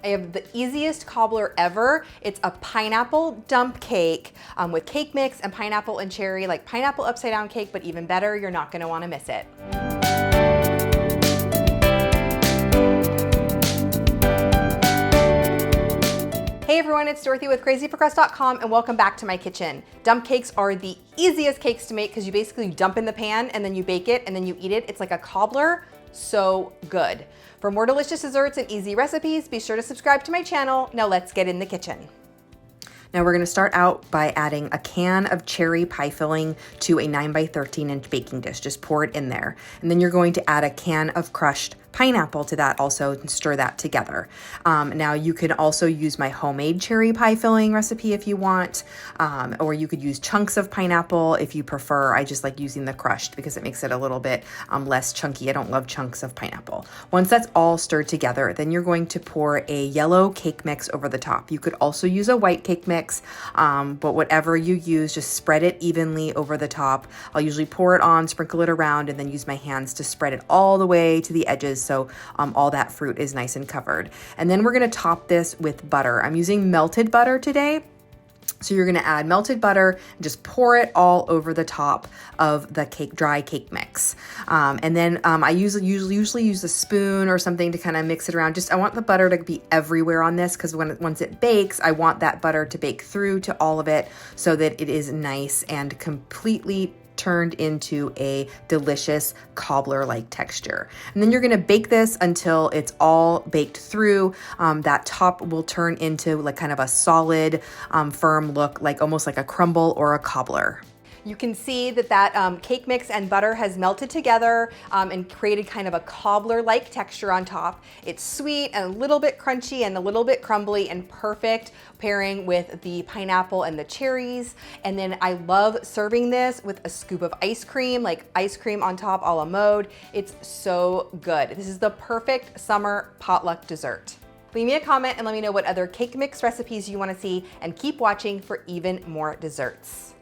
I have the easiest cobbler ever. It's a pineapple dump cake with cake mix and pineapple and cherry, like pineapple upside down cake, but even better, you're not gonna wanna miss it. Hey everyone, it's Dorothy with crazyforcrust.com and welcome back to my kitchen. Dump cakes are the easiest cakes to make because you basically dump in the pan and then you bake it and then you eat it. It's like a cobbler, so good. For more delicious desserts and easy recipes, be sure to subscribe to my channel. Now let's get in the kitchen. Now we're gonna start out by adding a can of cherry pie filling to a 9 by 13 inch baking dish. Just pour it in there. And then you're going to add a can of crushed pineapple to that also and stir that together. Now you can also use my homemade cherry pie filling recipe if you want, or you could use chunks of pineapple if you prefer. I just like using the crushed because it makes it a little bit less chunky. I don't love chunks of pineapple. Once that's all stirred together, then you're going to pour a yellow cake mix over the top. You could also use a white cake mix, but whatever you use, just spread it evenly over the top. I'll usually pour it on, sprinkle it around, and then use my hands to spread it all the way to the edges so all that fruit is nice and covered. And then we're gonna top this with butter. I'm using melted butter today. So you're gonna add melted butter and just pour it all over the top of the dry cake mix. And then I usually use a spoon or something to kind of mix it around. I want the butter to be everywhere on this because once it bakes, I want that butter to bake through to all of it so that it is nice and completely turned into a delicious cobbler-like texture. And then you're gonna bake this until it's all baked through. That top will turn into like kind of a solid, firm look, like almost like a crumble or a cobbler. You can see that cake mix and butter has melted together and created kind of a cobbler-like texture on top. It's sweet and a little bit crunchy and a little bit crumbly and perfect pairing with the pineapple and the cherries. And then I love serving this with a scoop of ice cream, like ice cream on top a la mode. It's so good. This is the perfect summer potluck dessert. Leave me a comment and let me know what other cake mix recipes you want to see, and keep watching for even more desserts.